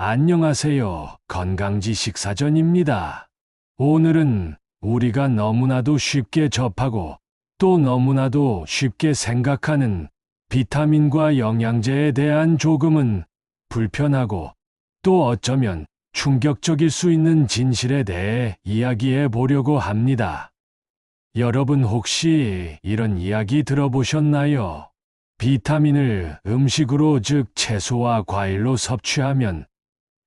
안녕하세요. 건강지식 사전입니다. 오늘은 우리가 너무나도 쉽게 접하고 또 너무나도 쉽게 생각하는 비타민과 영양제에 대한 조금은 불편하고 또 어쩌면 충격적일 수 있는 진실에 대해 이야기해 보려고 합니다. 여러분 혹시 이런 이야기 들어보셨나요? 비타민을 음식으로 즉 채소와 과일로 섭취하면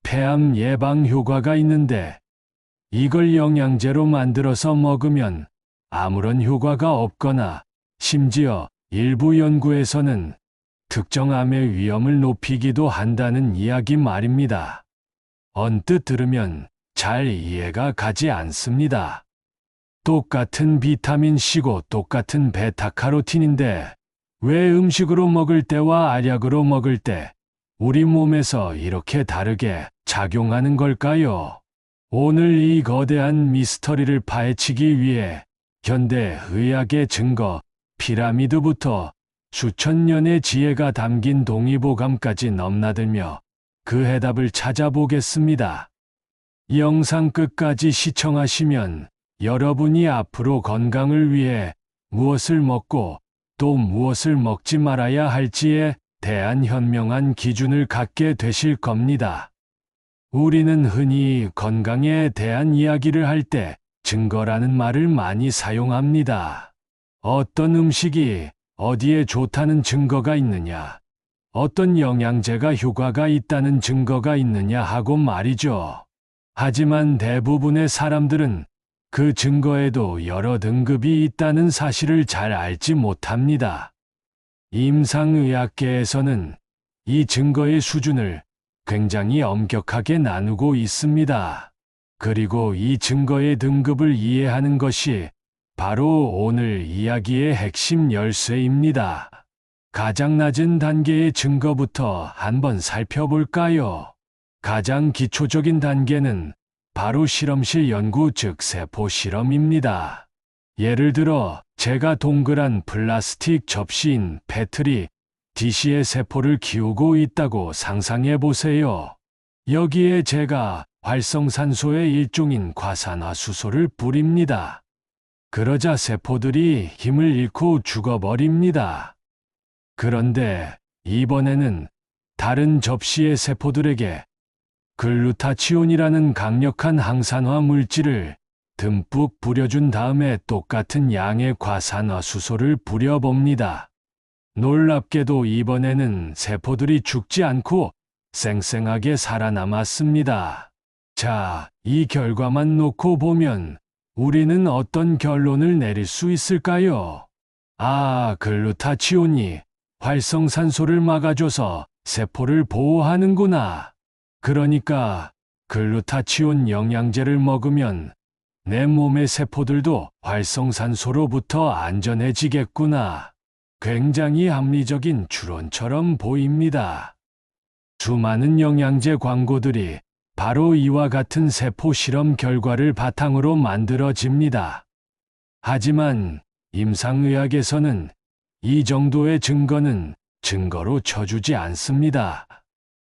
폐암 예방 효과가 있는데 이걸 영양제로 만들어서 먹으면 아무런 효과가 없거나 심지어 일부 연구에서는 특정 암의 위험을 높이기도 한다는 이야기 말입니다. 언뜻 들으면 잘 이해가 가지 않습니다. 똑같은 비타민C고 똑같은 베타카로틴인데 왜 음식으로 먹을 때와 알약으로 먹을 때 우리 몸에서 이렇게 다르게 작용하는 걸까요? 오늘 이 거대한 미스터리를 파헤치기 위해 현대 의학의 증거, 피라미드부터 수천 년의 지혜가 담긴 동의보감까지 넘나들며 그 해답을 찾아보겠습니다. 영상 끝까지 시청하시면 여러분이 앞으로 건강을 위해 무엇을 먹고 또 무엇을 먹지 말아야 할지에 대한 현명한 기준을 갖게 되실 겁니다. 우리는 흔히 건강에 대한 이야기를 할 때 증거라는 말을 많이 사용합니다. 어떤 음식이 어디에 좋다는 증거가 있느냐, 어떤 영양제가 효과가 있다는 증거가 있느냐 하고 말이죠. 하지만 대부분의 사람들은 그 증거에도 여러 등급이 있다는 사실을 잘 알지 못합니다. 임상의학계에서는 이 증거의 수준을 굉장히 엄격하게 나누고 있습니다. 그리고 이 증거의 등급을 이해하는 것이 바로 오늘 이야기의 핵심 열쇠입니다. 가장 낮은 단계의 증거부터 한번 살펴볼까요? 가장 기초적인 단계는 바로 실험실 연구 즉 세포 실험입니다. 예를 들어 제가 동그란 플라스틱 접시인 페트리 디시에 세포를 키우고 있다고 상상해 보세요. 여기에 제가 활성산소의 일종인 과산화수소를 뿌립니다. 그러자 세포들이 힘을 잃고 죽어버립니다. 그런데 이번에는 다른 접시의 세포들에게 글루타치온이라는 강력한 항산화 물질을 듬뿍 뿌려준 다음에 똑같은 양의 과산화수소를 뿌려봅니다. 놀랍게도 이번에는 세포들이 죽지 않고 쌩쌩하게 살아남았습니다. 자, 이 결과만 놓고 보면 우리는 어떤 결론을 내릴 수 있을까요? 글루타치온이 활성산소를 막아줘서 세포를 보호하는구나. 그러니까 글루타치온 영양제를 먹으면 내 몸의 세포들도 활성산소로부터 안전해지겠구나. 굉장히 합리적인 추론처럼 보입니다. 수많은 영양제 광고들이 바로 이와 같은 세포 실험 결과를 바탕으로 만들어집니다. 하지만 임상의학에서는 이 정도의 증거는 증거로 쳐주지 않습니다.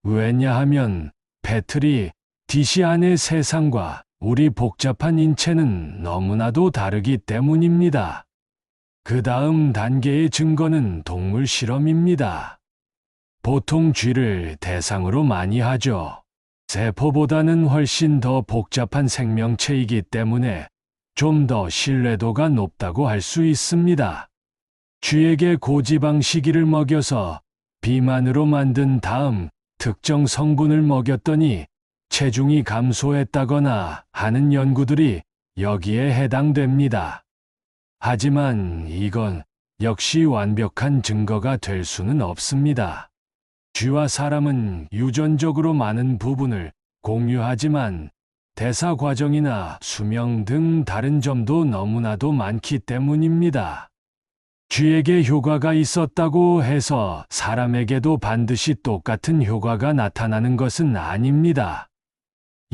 왜냐하면 페트리 디시 안의 세상과 우리 복잡한 인체는 너무나도 다르기 때문입니다. 그 다음 단계의 증거는 동물 실험입니다. 보통 쥐를 대상으로 많이 하죠. 세포보다는 훨씬 더 복잡한 생명체이기 때문에 좀 더 신뢰도가 높다고 할 수 있습니다. 쥐에게 고지방 시기를 먹여서 비만으로 만든 다음 특정 성분을 먹였더니 체중이 감소했다거나 하는 연구들이 여기에 해당됩니다. 하지만 이건 역시 완벽한 증거가 될 수는 없습니다. 쥐와 사람은 유전적으로 많은 부분을 공유하지만 대사 과정이나 수명 등 다른 점도 너무나도 많기 때문입니다. 쥐에게 효과가 있었다고 해서 사람에게도 반드시 똑같은 효과가 나타나는 것은 아닙니다.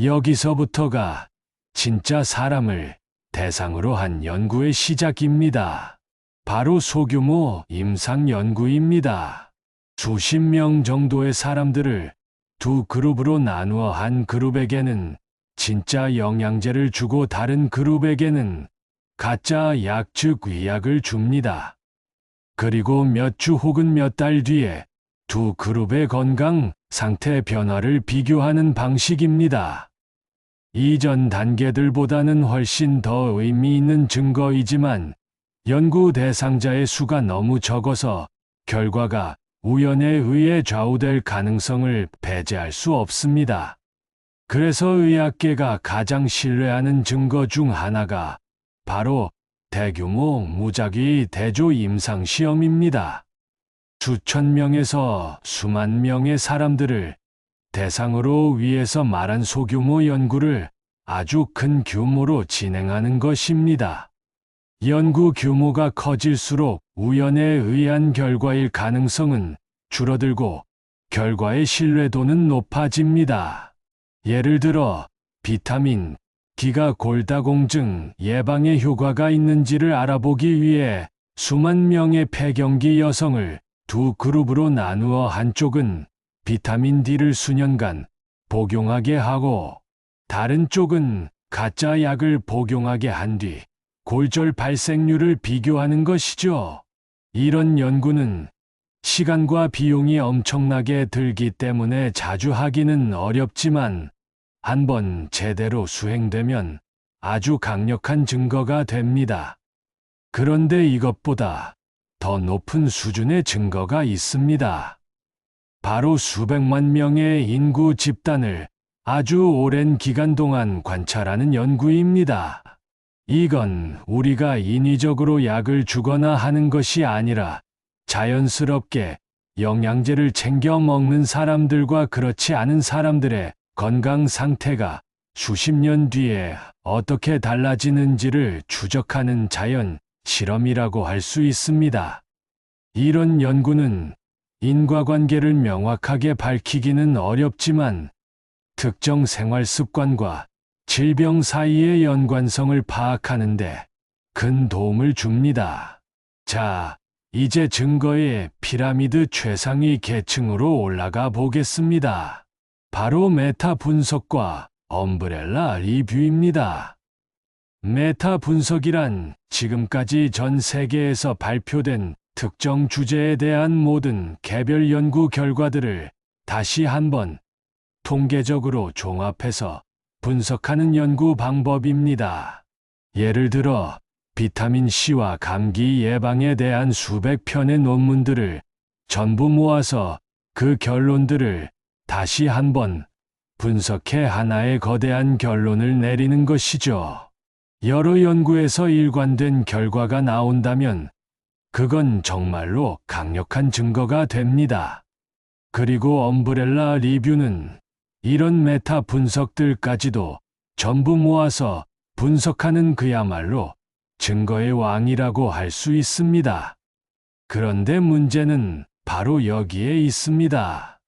여기서부터가 진짜 사람을 대상으로 한 연구의 시작입니다. 바로 소규모 임상 연구입니다. 수십 명 정도의 사람들을 두 그룹으로 나누어 한 그룹에게는 진짜 영양제를 주고 다른 그룹에게는 가짜 약 즉 위약을 줍니다. 그리고 몇 주 혹은 몇 달 뒤에 두 그룹의 건강 상태 변화를 비교하는 방식입니다. 이전 단계들보다는 훨씬 더 의미 있는 증거이지만 연구 대상자의 수가 너무 적어서 결과가 우연에 의해 좌우될 가능성을 배제할 수 없습니다. 그래서 의학계가 가장 신뢰하는 증거 중 하나가 바로 대규모 무작위 대조 임상시험입니다. 수천 명에서 수만 명의 사람들을 대상으로 위해서 말한 소규모 연구를 아주 큰 규모로 진행하는 것입니다. 연구 규모가 커질수록 우연에 의한 결과일 가능성은 줄어들고 결과의 신뢰도는 높아집니다. 예를 들어 비타민 D가 골다공증 예방에 효과가 있는지를 알아보기 위해 수만 명의 폐경기 여성을 두 그룹으로 나누어 한쪽은 비타민 D를 수년간 복용하게 하고 다른 쪽은 가짜 약을 복용하게 한 뒤 골절 발생률을 비교하는 것이죠. 이런 연구는 시간과 비용이 엄청나게 들기 때문에 자주 하기는 어렵지만 한번 제대로 수행되면 아주 강력한 증거가 됩니다. 그런데 이것보다 더 높은 수준의 증거가 있습니다. 바로 수백만 명의 인구 집단을 아주 오랜 기간 동안 관찰하는 연구입니다. 이건 우리가 인위적으로 약을 주거나 하는 것이 아니라 자연스럽게 영양제를 챙겨 먹는 사람들과 그렇지 않은 사람들의 건강 상태가 수십 년 뒤에 어떻게 달라지는지를 추적하는 자연 실험이라고 할 수 있습니다. 이런 연구는 인과관계를 명확하게 밝히기는 어렵지만 특정 생활 습관과 질병 사이의 연관성을 파악하는데 큰 도움을 줍니다. 자, 이제 증거의 피라미드 최상위 계층으로 올라가 보겠습니다. 바로 메타 분석과 엄브렐라 리뷰입니다. 메타 분석이란 지금까지 전 세계에서 발표된 특정 주제에 대한 모든 개별 연구 결과들을 다시 한번 통계적으로 종합해서 분석하는 연구 방법입니다. 예를 들어 비타민 C와 감기 예방에 대한 수백 편의 논문들을 전부 모아서 그 결론들을 다시 한번 분석해 하나의 거대한 결론을 내리는 것이죠. 여러 연구에서 일관된 결과가 나온다면 그건 정말로 강력한 증거가 됩니다. 그리고 엄브렐라 리뷰는 이런 메타 분석들까지도 전부 모아서 분석하는 그야말로 증거의 왕이라고 할 수 있습니다. 그런데 문제는 바로 여기에 있습니다.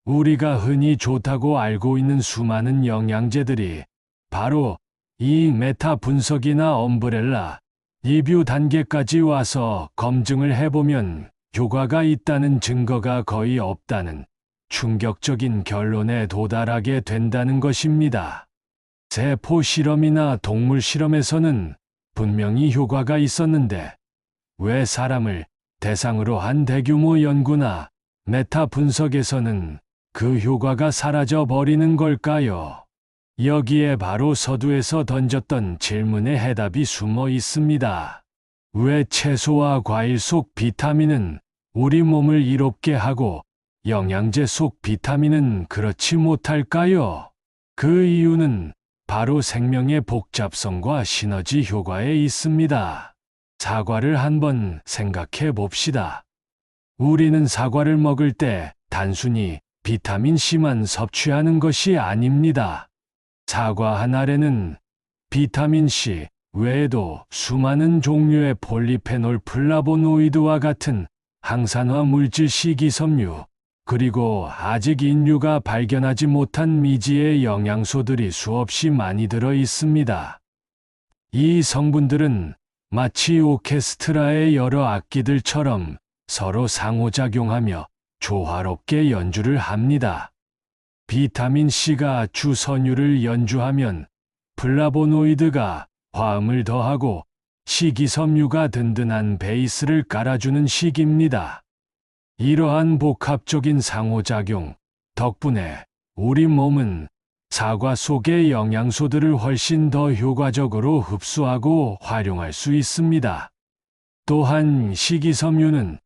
우리가 흔히 좋다고 알고 있는 수많은 영양제들이 바로 이 메타 분석이나 엄브렐라 리뷰 단계까지 와서 검증을 해보면 효과가 있다는 증거가 거의 없다는 충격적인 결론에 도달하게 된다는 것입니다. 세포 실험이나 동물 실험에서는 분명히 효과가 있었는데 왜 사람을 대상으로 한 대규모 연구나 메타 분석에서는 그 효과가 사라져 버리는 걸까요? 여기에 바로 서두에서 던졌던 질문의 해답이 숨어 있습니다. 왜 채소와 과일 속 비타민은 우리 몸을 이롭게 하고 영양제 속 비타민은 그렇지 못할까요? 그 이유는 바로 생명의 복잡성과 시너지 효과에 있습니다. 사과를 한번 생각해 봅시다. 우리는 사과를 먹을 때 단순히 비타민 C만 섭취하는 것이 아닙니다. 사과 한 알에는 비타민 C 외에도 수많은 종류의 폴리페놀 플라보노이드와 같은 항산화 물질 식이섬유, 그리고 아직 인류가 발견하지 못한 미지의 영양소들이 수없이 많이 들어 있습니다. 이 성분들은 마치 오케스트라의 여러 악기들처럼 서로 상호작용하며 조화롭게 연주를 합니다. 비타민C가 주 섬유를 연주하면 플라보노이드가 화음을 더하고 식이섬유가 든든한 베이스를 깔아주는 식입니다. 이러한 복합적인 상호작용 덕분에 우리 몸은 사과 속의 영양소들을 훨씬 더 효과적으로 흡수하고 활용할 수 있습니다. 또한 식이섬유는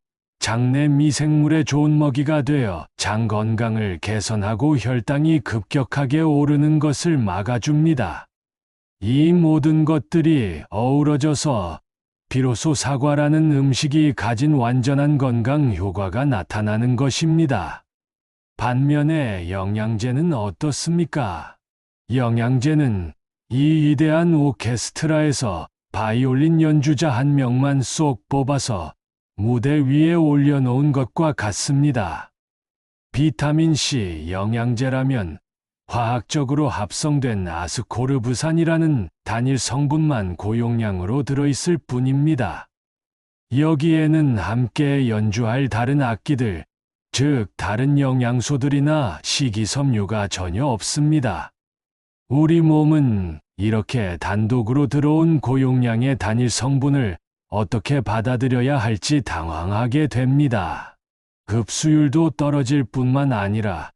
장내 미생물의 좋은 먹이가 되어 장 건강을 개선하고 혈당이 급격하게 오르는 것을 막아줍니다. 이 모든 것들이 어우러져서 비로소 사과라는 음식이 가진 완전한 건강 효과가 나타나는 것입니다. 반면에 영양제는 어떻습니까? 영양제는 이 위대한 오케스트라에서 바이올린 연주자 한 명만 쏙 뽑아서 무대 위에 올려놓은 것과 같습니다. 비타민C 영양제라면 화학적으로 합성된 아스코르브산이라는 단일 성분만 고용량으로 들어있을 뿐입니다. 여기에는 함께 연주할 다른 악기들, 즉 다른 영양소들이나 식이섬유가 전혀 없습니다. 우리 몸은 이렇게 단독으로 들어온 고용량의 단일 성분을 어떻게 받아들여야 할지 당황하게 됩니다. 흡수율도 떨어질 뿐만 아니라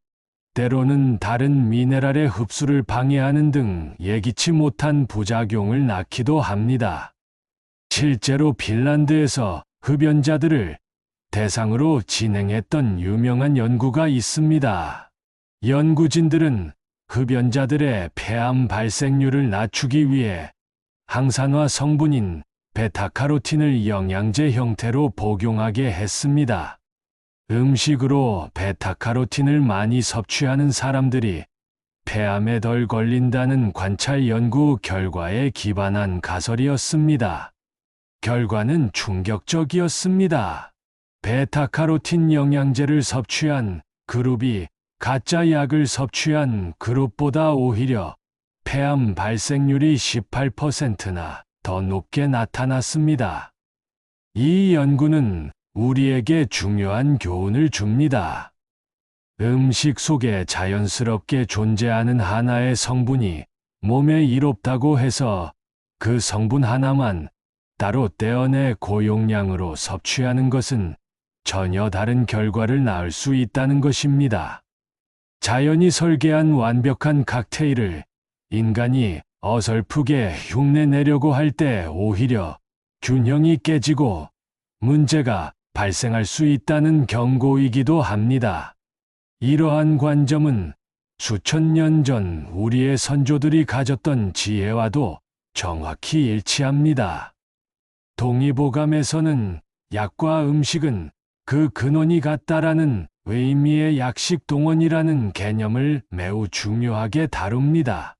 때로는 다른 미네랄의 흡수를 방해하는 등 예기치 못한 부작용을 낳기도 합니다. 실제로 핀란드에서 흡연자들을 대상으로 진행했던 유명한 연구가 있습니다. 연구진들은 흡연자들의 폐암 발생률을 낮추기 위해 항산화 성분인 베타카로틴을 영양제 형태로 복용하게 했습니다. 음식으로 베타카로틴을 많이 섭취하는 사람들이 폐암에 덜 걸린다는 관찰 연구 결과에 기반한 가설이었습니다. 결과는 충격적이었습니다. 베타카로틴 영양제를 섭취한 그룹이 가짜 약을 섭취한 그룹보다 오히려 폐암 발생률이 18%나 더 높게 나타났습니다. 이 연구는 우리에게 중요한 교훈을 줍니다. 음식 속에 자연스럽게 존재하는 하나의 성분이 몸에 이롭다고 해서 그 성분 하나만 따로 떼어내 고용량으로 섭취하는 것은 전혀 다른 결과를 낳을 수 있다는 것입니다. 자연이 설계한 완벽한 칵테일을 인간이 어설프게 흉내내려고 할 때 오히려 균형이 깨지고 문제가 발생할 수 있다는 경고이기도 합니다. 이러한 관점은 수천 년 전 우리의 선조들이 가졌던 지혜와도 정확히 일치합니다. 동의보감에서는 약과 음식은 그 근원이 같다라는 의미의 약식 동원이라는 개념을 매우 중요하게 다룹니다.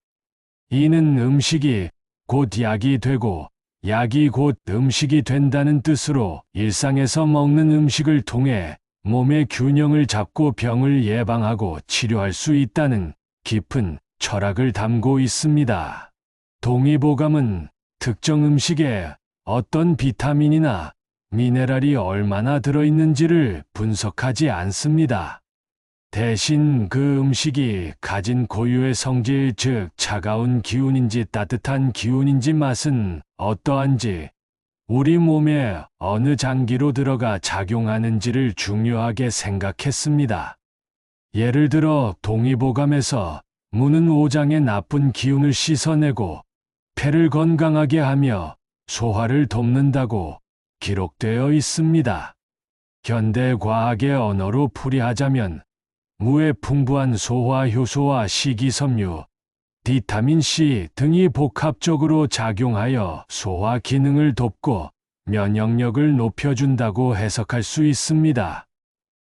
이는 음식이 곧 약이 되고 약이 곧 음식이 된다는 뜻으로 일상에서 먹는 음식을 통해 몸의 균형을 잡고 병을 예방하고 치료할 수 있다는 깊은 철학을 담고 있습니다. 동의보감은 특정 음식에 어떤 비타민이나 미네랄이 얼마나 들어있는지를 분석하지 않습니다. 대신 그 음식이 가진 고유의 성질, 즉 차가운 기운인지 따뜻한 기운인지 맛은 어떠한지, 우리 몸에 어느 장기로 들어가 작용하는지를 중요하게 생각했습니다. 예를 들어 동의보감에서 무는 오장의 나쁜 기운을 씻어내고 폐를 건강하게 하며 소화를 돕는다고 기록되어 있습니다. 현대 과학의 언어로 풀이하자면 무의 풍부한 소화 효소와 식이섬유, 비타민C 등이 복합적으로 작용하여 소화 기능을 돕고 면역력을 높여준다고 해석할 수 있습니다.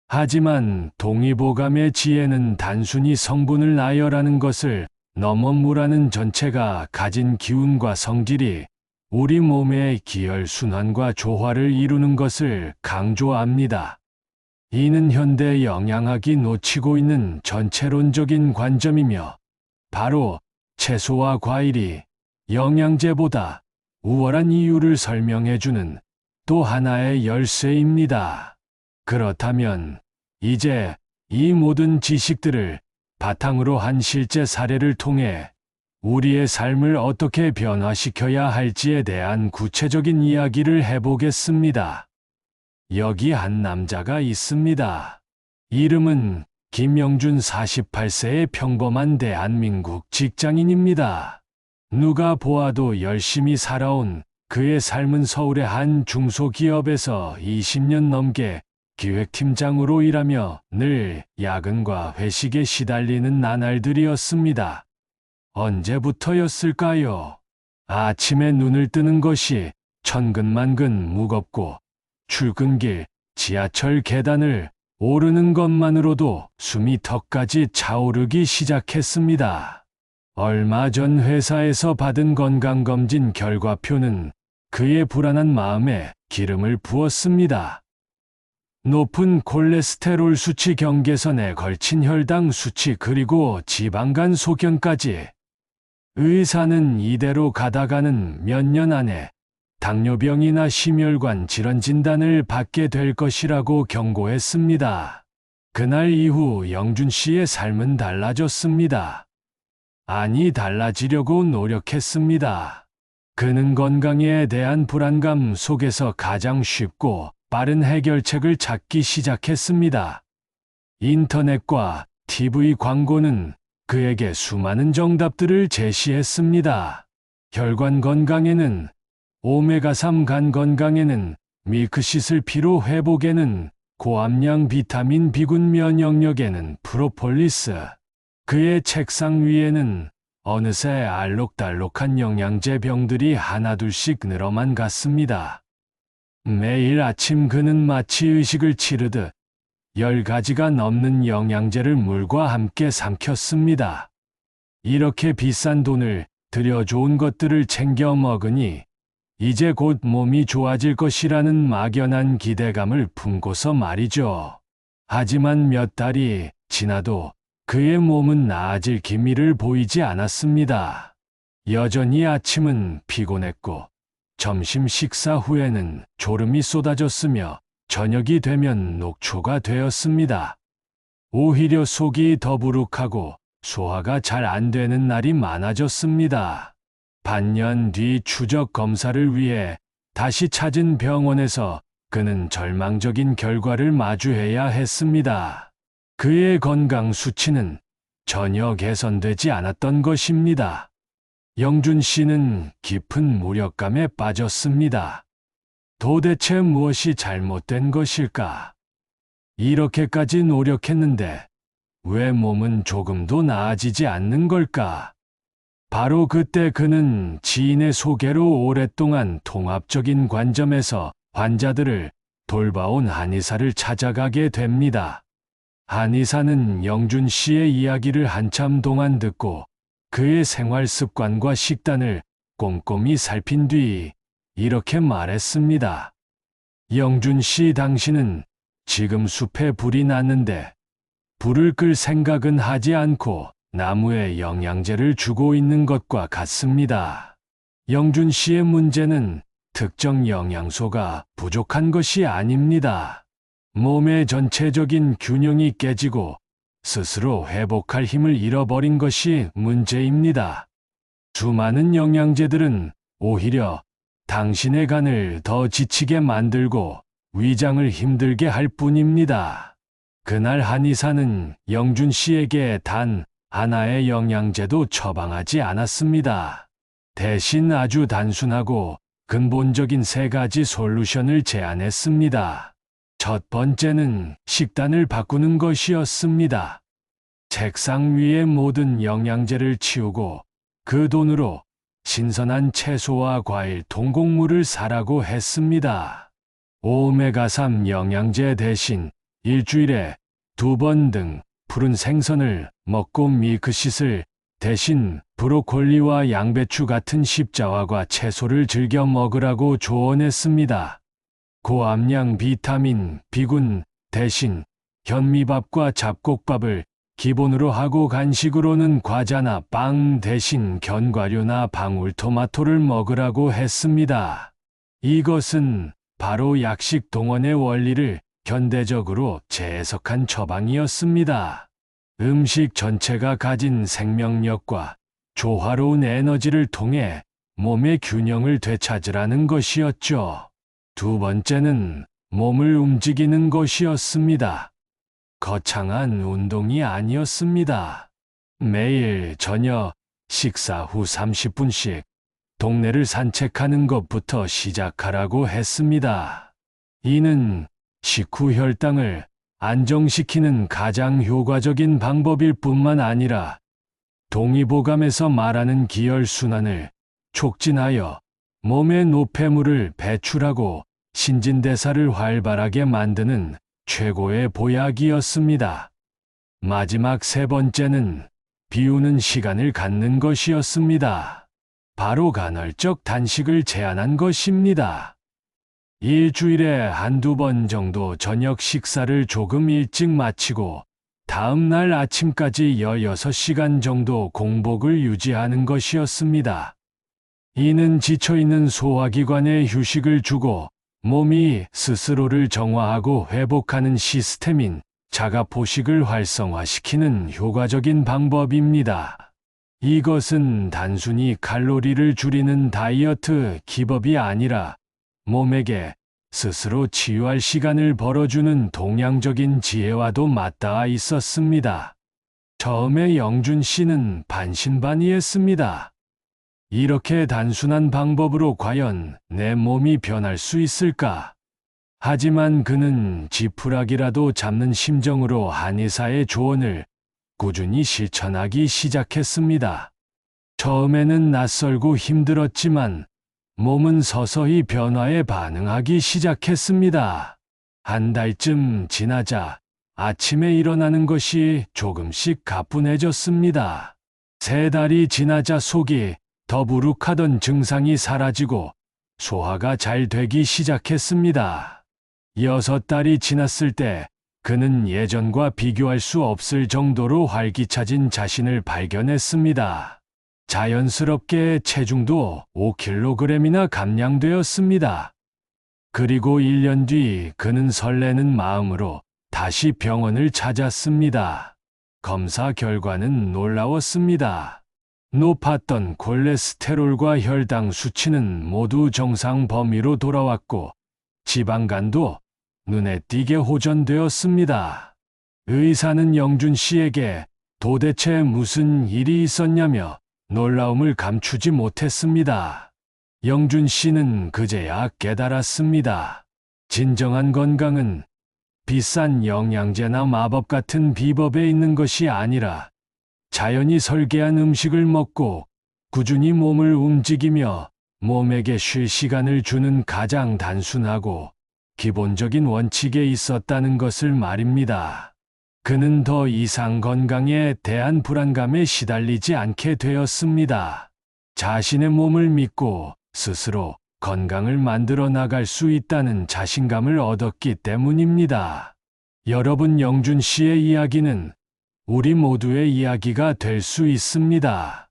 하지만 동의보감의 지혜는 단순히 성분을 나열하는 것을 넘어 무라는 전체가 가진 기운과 성질이 우리 몸의 기혈순환과 조화를 이루는 것을 강조합니다. 이는 현대 영양학이 놓치고 있는 전체론적인 관점이며 바로 채소와 과일이 영양제보다 우월한 이유를 설명해주는 또 하나의 열쇠입니다. 그렇다면 이제 이 모든 지식들을 바탕으로 한 실제 사례를 통해 우리의 삶을 어떻게 변화시켜야 할지에 대한 구체적인 이야기를 해보겠습니다. 여기 한 남자가 있습니다. 이름은 김영준 48세의 평범한 대한민국 직장인입니다. 누가 보아도 열심히 살아온 그의 삶은 서울의 한 중소기업에서 20년 넘게 기획팀장으로 일하며 늘 야근과 회식에 시달리는 나날들이었습니다. 언제부터였을까요? 아침에 눈을 뜨는 것이 천근만근 무겁고 출근길, 지하철 계단을 오르는 것만으로도 숨이 턱까지 차오르기 시작했습니다. 얼마 전 회사에서 받은 건강검진 결과표는 그의 불안한 마음에 기름을 부었습니다. 높은 콜레스테롤 수치 경계선에 걸친 혈당 수치 그리고 지방간 소견까지. 의사는 이대로 가다가는 몇 년 안에 당뇨병이나 심혈관 질환 진단을 받게 될 것이라고 경고했습니다. 그날 이후 영준 씨의 삶은 달라졌습니다. 아니, 달라지려고 노력했습니다. 그는 건강에 대한 불안감 속에서 가장 쉽고 빠른 해결책을 찾기 시작했습니다. 인터넷과 TV 광고는 그에게 수많은 정답들을 제시했습니다. 혈관 건강에는 오메가3, 간 건강에는 밀크시슬, 피로 회복에는 고함량 비타민, B군, 면역력에는 프로폴리스. 그의 책상 위에는 어느새 알록달록한 영양제 병들이 하나둘씩 늘어만 갔습니다. 매일 아침 그는 마치 의식을 치르듯 10가지가 넘는 영양제를 물과 함께 삼켰습니다. 이렇게 비싼 돈을 들여 좋은 것들을 챙겨 먹으니 이제 곧 몸이 좋아질 것이라는 막연한 기대감을 품고서 말이죠. 하지만 몇 달이 지나도 그의 몸은 나아질 기미를 보이지 않았습니다. 여전히 아침은 피곤했고 점심 식사 후에는 졸음이 쏟아졌으며 저녁이 되면 녹초가 되었습니다. 오히려 속이 더부룩하고 소화가 잘 안 되는 날이 많아졌습니다. 반년 뒤 추적 검사를 위해 다시 찾은 병원에서 그는 절망적인 결과를 마주해야 했습니다. 그의 건강 수치는 전혀 개선되지 않았던 것입니다. 영준 씨는 깊은 무력감에 빠졌습니다. 도대체 무엇이 잘못된 것일까? 이렇게까지 노력했는데 왜 몸은 조금도 나아지지 않는 걸까? 바로 그때 그는 지인의 소개로 오랫동안 통합적인 관점에서 환자들을 돌봐온 한의사를 찾아가게 됩니다. 한의사는 영준 씨의 이야기를 한참 동안 듣고 그의 생활 습관과 식단을 꼼꼼히 살핀 뒤 이렇게 말했습니다. 영준 씨, 당신은 지금 숲에 불이 났는데 불을 끌 생각은 하지 않고 나무에 영양제를 주고 있는 것과 같습니다. 영준 씨의 문제는 특정 영양소가 부족한 것이 아닙니다. 몸의 전체적인 균형이 깨지고 스스로 회복할 힘을 잃어버린 것이 문제입니다. 수많은 영양제들은 오히려 당신의 간을 더 지치게 만들고 위장을 힘들게 할 뿐입니다. 그날 한의사는 영준 씨에게 단 하나의 영양제도 처방하지 않았습니다. 대신 아주 단순하고 근본적인 3가지 솔루션을 제안했습니다. 첫 번째는 식단을 바꾸는 것이었습니다. 책상 위의 모든 영양제를 치우고 그 돈으로 신선한 채소와 과일, 통곡물을 사라고 했습니다. 오메가3 영양제 대신 일주일에 2번 등 푸른 생선을 먹고 밀크시슬 대신 브로콜리와 양배추 같은 십자화과 채소를 즐겨 먹으라고 조언했습니다. 고함량 비타민 B군 대신 현미밥과 잡곡밥을 기본으로 하고 간식으로는 과자나 빵 대신 견과류나 방울토마토를 먹으라고 했습니다. 이것은 바로 약식 동원의 원리를 현대적으로 재해석한 처방이었습니다. 음식 전체가 가진 생명력과 조화로운 에너지를 통해 몸의 균형을 되찾으라는 것이었죠. 두 번째는 몸을 움직이는 것이었습니다. 거창한 운동이 아니었습니다. 매일 저녁 식사 후 30분씩 동네를 산책하는 것부터 시작하라고 했습니다. 이는 식후 혈당을 안정시키는 가장 효과적인 방법일 뿐만 아니라 동의보감에서 말하는 기혈순환을 촉진하여 몸의 노폐물을 배출하고 신진대사를 활발하게 만드는 최고의 보약이었습니다. 마지막 세 번째는 비우는 시간을 갖는 것이었습니다. 바로 간헐적 단식을 제한한 것입니다. 일주일에 한두 번 정도 저녁 식사를 조금 일찍 마치고 다음 날 아침까지 16시간 정도 공복을 유지하는 것이었습니다. 이는 지쳐있는 소화기관에 휴식을 주고 몸이 스스로를 정화하고 회복하는 시스템인 자가포식을 활성화시키는 효과적인 방법입니다. 이것은 단순히 칼로리를 줄이는 다이어트 기법이 아니라 몸에게 스스로 치유할 시간을 벌어주는 동양적인 지혜와도 맞닿아 있었습니다. 처음에 영준 씨는 반신반의했습니다. 이렇게 단순한 방법으로 과연 내 몸이 변할 수 있을까? 하지만 그는 지푸라기라도 잡는 심정으로 한의사의 조언을 꾸준히 실천하기 시작했습니다. 처음에는 낯설고 힘들었지만 몸은 서서히 변화에 반응하기 시작했습니다. 한 달쯤 지나자 아침에 일어나는 것이 조금씩 가뿐해졌습니다. 3달이 지나자 속이 더부룩하던 증상이 사라지고 소화가 잘 되기 시작했습니다. 6달이 지났을 때 그는 예전과 비교할 수 없을 정도로 활기차진 자신을 발견했습니다. 자연스럽게 체중도 5kg이나 감량되었습니다. 그리고 1년 뒤 그는 설레는 마음으로 다시 병원을 찾았습니다. 검사 결과는 놀라웠습니다. 높았던 콜레스테롤과 혈당 수치는 모두 정상 범위로 돌아왔고 지방간도 눈에 띄게 호전되었습니다. 의사는 영준 씨에게 도대체 무슨 일이 있었냐며 놀라움을 감추지 못했습니다. 영준 씨는 그제야 깨달았습니다. 진정한 건강은 비싼 영양제나 마법 같은 비법에 있는 것이 아니라 자연이 설계한 음식을 먹고 꾸준히 몸을 움직이며 몸에게 쉴 시간을 주는 가장 단순하고 기본적인 원칙에 있었다는 것을 말입니다. 그는 더 이상 건강에 대한 불안감에 시달리지 않게 되었습니다. 자신의 몸을 믿고 스스로 건강을 만들어 나갈 수 있다는 자신감을 얻었기 때문입니다. 여러분, 영준 씨의 이야기는 우리 모두의 이야기가 될 수 있습니다.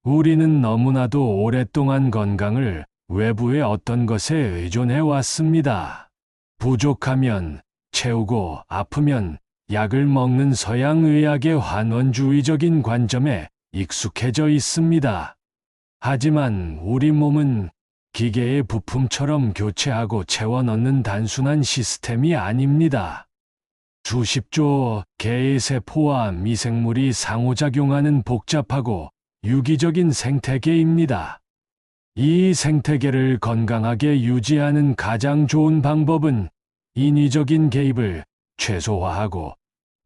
우리는 너무나도 오랫동안 건강을 외부의 어떤 것에 의존해 왔습니다. 부족하면 채우고 아프면 약을 먹는 서양의학의 환원주의적인 관점에 익숙해져 있습니다. 하지만 우리 몸은 기계의 부품처럼 교체하고 채워 넣는 단순한 시스템이 아닙니다. 수십조 개의 세포와 미생물이 상호작용하는 복잡하고 유기적인 생태계입니다. 이 생태계를 건강하게 유지하는 가장 좋은 방법은 인위적인 개입을 최소화하고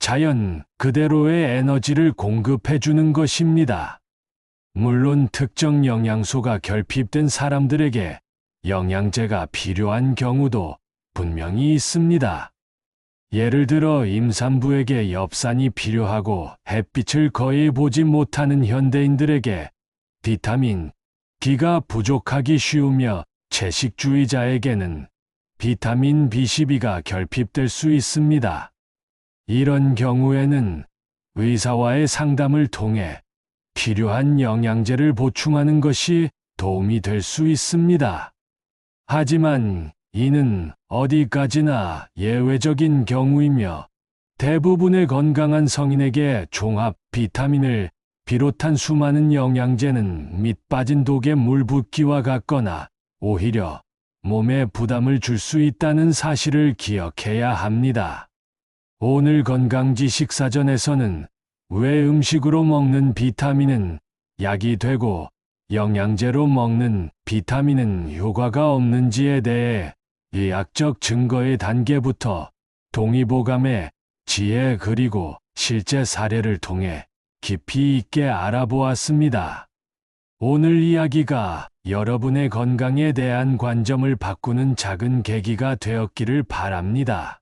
자연 그대로의 에너지를 공급해주는 것입니다. 물론 특정 영양소가 결핍된 사람들에게 영양제가 필요한 경우도 분명히 있습니다. 예를 들어 임산부에게 엽산이 필요하고 햇빛을 거의 보지 못하는 현대인들에게 비타민 D가 부족하기 쉬우며 채식주의자에게는 비타민 B12가 결핍될 수 있습니다. 이런 경우에는 의사와의 상담을 통해 필요한 영양제를 보충하는 것이 도움이 될 수 있습니다. 하지만 이는 어디까지나 예외적인 경우이며 대부분의 건강한 성인에게 종합 비타민을 비롯한 수많은 영양제는 밑 빠진 독에 물 붓기와 같거나 오히려 몸에 부담을 줄 수 있다는 사실을 기억해야 합니다. 오늘 건강지 식사전에서는 왜 음식으로 먹는 비타민은 약이 되고 영양제로 먹는 비타민은 효과가 없는지에 대해 의학적 증거의 단계부터 동의보감의 지혜 그리고 실제 사례를 통해 깊이 있게 알아보았습니다. 오늘 이야기가 여러분의 건강에 대한 관점을 바꾸는 작은 계기가 되었기를 바랍니다.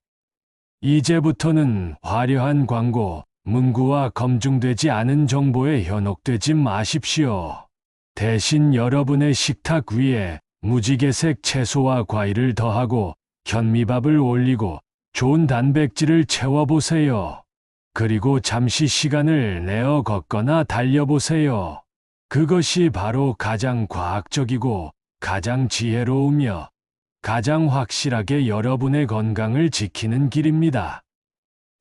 이제부터는 화려한 광고, 문구와 검증되지 않은 정보에 현혹되지 마십시오. 대신 여러분의 식탁 위에 무지개색 채소와 과일을 더하고 현미밥을 올리고 좋은 단백질을 채워보세요. 그리고 잠시 시간을 내어 걷거나 달려보세요. 그것이 바로 가장 과학적이고 가장 지혜로우며 가장 확실하게 여러분의 건강을 지키는 길입니다.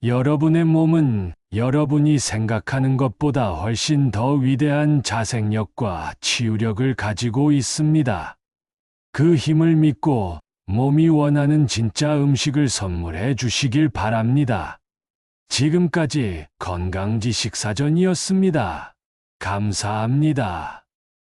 여러분의 몸은 여러분이 생각하는 것보다 훨씬 더 위대한 자생력과 치유력을 가지고 있습니다. 그 힘을 믿고 몸이 원하는 진짜 음식을 선물해 주시길 바랍니다. 지금까지 건강지식사전이었습니다. 감사합니다.